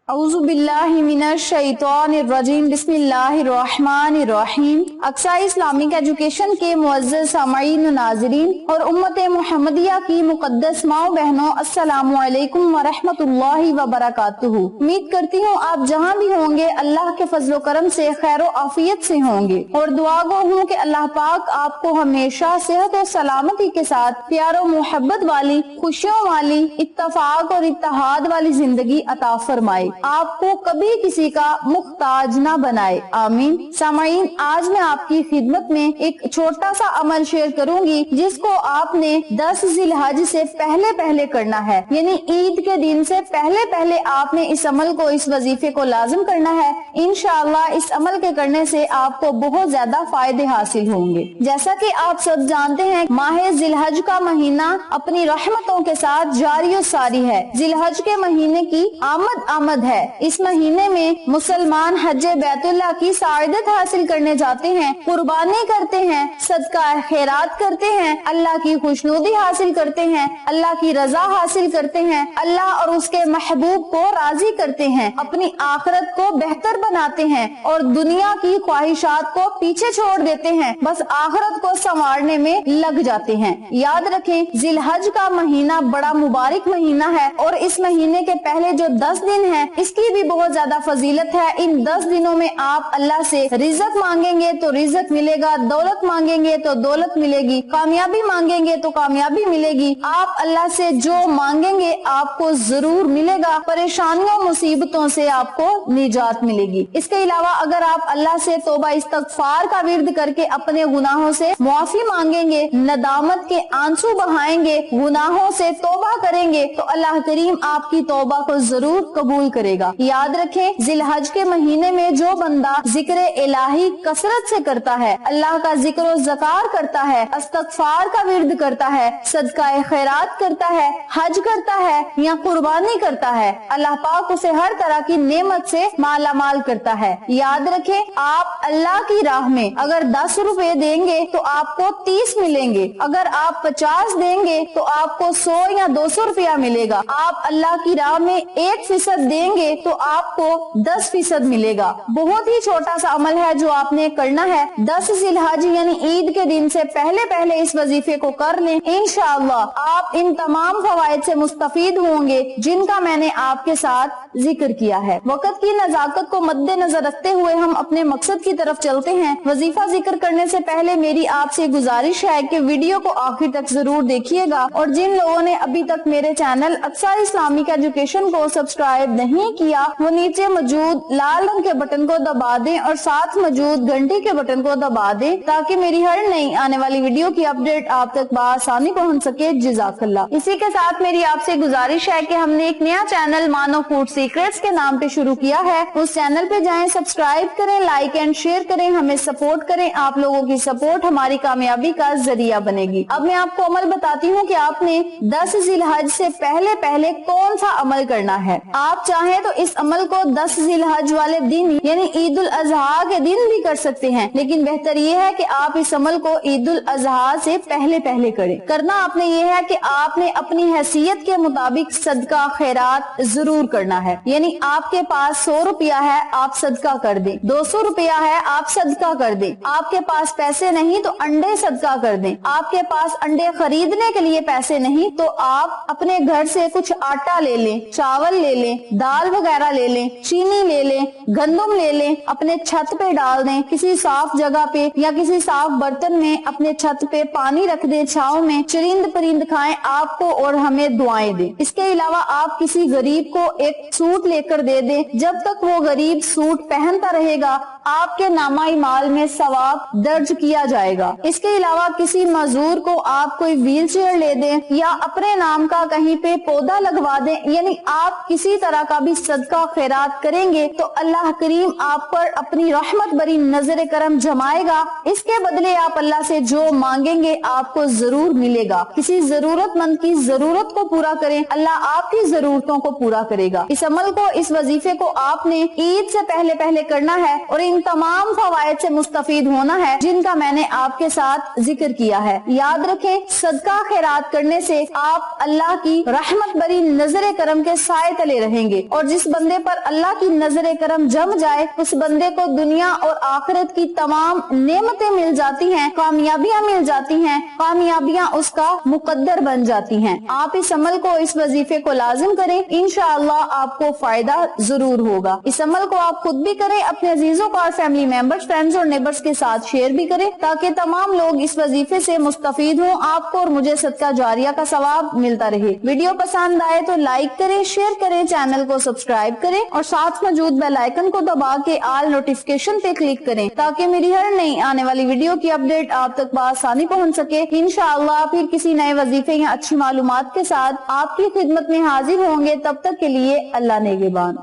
औज़ु बिल्लाहि मिनश शैतानिर रजीम बिस्मिल्लाहिर रहमानिर रहीम। Aqsa Islamic education के मुअज़्ज़ज़ सामईन नाज़रीन और उम्मत मुहम्मदिया की मुक़द्दस माओ बहनों, अस्सलामु अलैकुम व रहमतुल्लाहि व बरकातुहू। उम्मीद करती हूँ आप जहाँ भी होंगे अल्लाह के फजलो करम से खैर आफियत से होंगे और दुआ गो हूँ कि अल्लाह पाक आपको हमेशा सेहत और सलामती के साथ प्यार और मोहब्बत वाली, खुशियों वाली, इत्तफाक और इत्तेहाद वाली जिंदगी अता फरमाए, आपको कभी किसी का मुख्ताज ना बनाए, आमीन। सामाईन, आज मैं आपकी खिदमत में एक छोटा सा अमल शेयर करूंगी जिसको आपने 10 ज़िलहज से पहले पहले करना है, यानी ईद के दिन से पहले पहले आपने इस अमल को, इस वजीफे को लाजिम करना है। इंशाअल्लाह इस अमल के करने से आपको बहुत ज्यादा फायदे हासिल होंगे। जैसा कि आप सब जानते हैं, माह ज़िलहज का महीना अपनी रहमतों के साथ जारी और सारी है। ज़िलहज के महीने की आमद है। इस महीने में मुसलमान हज बैतुल्लाह की साइदत हासिल करने जाते हैं, कुर्बानी करते हैं, सदका खैरात करते हैं, अल्लाह की खुशनुदी हासिल करते हैं, अल्लाह की रजा हासिल करते हैं, अल्लाह और उसके महबूब को राजी करते हैं, अपनी आखिरत को बेहतर बनाते हैं और दुनिया की ख्वाहिशात को पीछे छोड़ देते हैं, बस आखिरत को संवारने में लग जाते हैं। याद रखें, ज़िलहज का महीना बड़ा मुबारक महीना है और इस महीने के पहले जो 10 दिन है इसकी भी बहुत ज्यादा फजीलत है। इन 10 दिनों में आप अल्लाह से रिज़्क़ मांगेंगे तो रिज़्क़ मिलेगा, दौलत मांगेंगे तो दौलत मिलेगी, कामयाबी मांगेंगे तो कामयाबी मिलेगी। आप अल्लाह से जो मांगेंगे आपको जरूर मिलेगा, परेशानियों मुसीबतों से आपको निजात मिलेगी। इसके अलावा अगर आप अल्लाह से तौबा इस्तग़फ़ार का विर्द करके अपने गुनाहों से मुआफी मांगेंगे, नदामत के आंसू बहाएंगे, गुनाहों से तौबा करेंगे तो अल्लाह करीम आपकी तौबा को जरूर कबूल करेगा। याद रखें, ज़िलहज के महीने में जो बंदा जिक्र इलाही कसरत से करता है, अल्लाह का जिक्र और ज़कार करता है, इस्तग़फ़ार का विर्द करता है, सदका खैरात करता है, हज करता है या कुर्बानी करता है, अल्लाह पाक उसे हर तरह की नेमत से माला माल करता है। याद रखें, आप अल्लाह की राह में अगर 10 रुपए देंगे तो आपको 30 मिलेंगे, अगर आप 50 देंगे तो आपको 100 या 200 रुपया मिलेगा। आप अल्लाह की राह में 1% देंगे तो आपको 10% मिलेगा। बहुत ही छोटा सा अमल है जो आपने करना है। 10 ज़िलहज यानी ईद के दिन से पहले पहले इस वजीफे को कर लें, इंशाअल्लाह आप इन तमाम फवाइद से मुस्तफीद होंगे जिनका मैंने आपके साथ जिक्र किया है। वक्त की नजाकत को मद्देनजर रखते हुए हम अपने मकसद की तरफ चलते हैं। वजीफा जिक्र करने से पहले मेरी आपसे गुजारिश है कि वीडियो को आखिर तक जरूर देखिएगा और जिन लोगों ने अभी तक मेरे चैनल अक्सा इस्लामिक एजुकेशन को सब्सक्राइब नहीं किया, वो नीचे मौजूद लाल रंग के बटन को दबा दें और साथ मौजूद घंटी के बटन को दबा दें ताकि मेरी हर नई आने वाली वीडियो की अपडेट आप तक बआसानी पहुंच सके। जज़ाकल्लाह। इसी के साथ मेरी आपसे गुजारिश है कि हमने एक नया चैनल मानो फूड सीक्रेट्स के नाम पे शुरू किया है। उस चैनल पे जाएं, सब्सक्राइब करें, लाइक एंड शेयर करें, हमें सपोर्ट करें। आप लोगों की सपोर्ट हमारी कामयाबी का जरिया बनेगी। अब मैं आपको अमल बताती हूँ कि आपने 10 ज़िलहज से पहले पहले कौन सा अमल करना है। आप चाहें तो इस अमल को 10 ज़िलहज वाले दिन यानी ईद उल अजहा के दिन भी कर सकते हैं, लेकिन बेहतर ये है कि आप इस अमल को ईद उल अजहा से पहले पहले करें। करना आपने ये है कि आपने अपनी हैसियत के मुताबिक सदका खैरात जरूर करना है, यानी आपके पास 100 रुपया है आप सदका कर दें, 200 रुपया है आप सदका कर दें, आपके पास पैसे नहीं तो अंडे सदका कर दें, आपके पास अंडे खरीदने के लिए पैसे नहीं तो आप अपने घर से कुछ आटा ले लें, चावल ले लें, दाल वगैरह ले लें, चीनी ले लें, गंदम ले लें, अपने छत पे डाल दें, किसी साफ जगह पे या किसी साफ बर्तन में अपने छत पे पानी रख दें, छांव में, चरिंद परिंद खाएं, आपको और हमें दुआएं दें। इसके अलावा आप किसी गरीब को एक सूट लेकर दे दें, जब तक वो गरीब सूट पहनता रहेगा आपके नामाई माल में सवाब दर्ज किया जाएगा। इसके अलावा किसी मजदूर को आप कोई व्हील चेयर ले दें या अपने नाम का कहीं पे पौधा लगवा दें, यानी आप किसी तरह का भी सदका खैरात करेंगे तो अल्लाह करीम आप पर अपनी रहमत भरी नजर करम जमाएगा। इसके बदले आप अल्लाह से जो मांगेंगे आपको जरूर मिलेगा। किसी जरूरतमंद की जरूरत को पूरा करें, अल्लाह आपकी जरूरतों को पूरा करेगा। इस عمل کو، اس وظیفے کو آپ نے عید سے پہلے کرنا ہے اور ان تمام فوائد سے مستفید ہونا ہے جن کا میں نے آپ کے ساتھ ذکر کیا ہے۔ یاد رکھیں، صدقہ خیرات کرنے سے آپ اللہ کی رحمت بری نظر کرم کے سائے تلے رہیں گے، اور جس بندے پر اللہ کی نظر کرم جم جائے اس بندے کو دنیا اور آخرت کی تمام نعمتیں مل جاتی ہیں، کامیابیاں مل جاتی ہیں، کامیابیاں اس کا مقدر بن جاتی ہیں۔ آپ اس عمل کو، اس وظیفے کو لازم کریں، انشاءاللہ آپ کو فائدہ ضرور ہوگا۔ اس عمل کو آپ خود بھی کریں، اپنے عزیزوں کو اور فیملی ممبرز، فرینڈز اور نیبرز کے ساتھ شیئر بھی کریں تاکہ تمام لوگ اس وظیفے سے مستفید ہوں، آپ کو اور مجھے صدقہ جاریہ کا ثواب ملتا رہے۔ ویڈیو پسند آئے تو لائک کریں، شیئر کریں، چینل کو سبسکرائب کریں اور ساتھ موجود بیل آئیکن کو دبا کے آل نوٹیفیکیشن پہ کلک کریں تاکہ میری ہر نئی آنے والی ویڈیو کی اپڈیٹ آپ تک بآسانی پہنچ سکے۔ انشاءاللہ پھر کسی نئے وظیفے یا اچھی معلومات کے ساتھ آپ کی خدمت میں حاضر ہوں گے، تب تک کے لیے اللہ نگہبان۔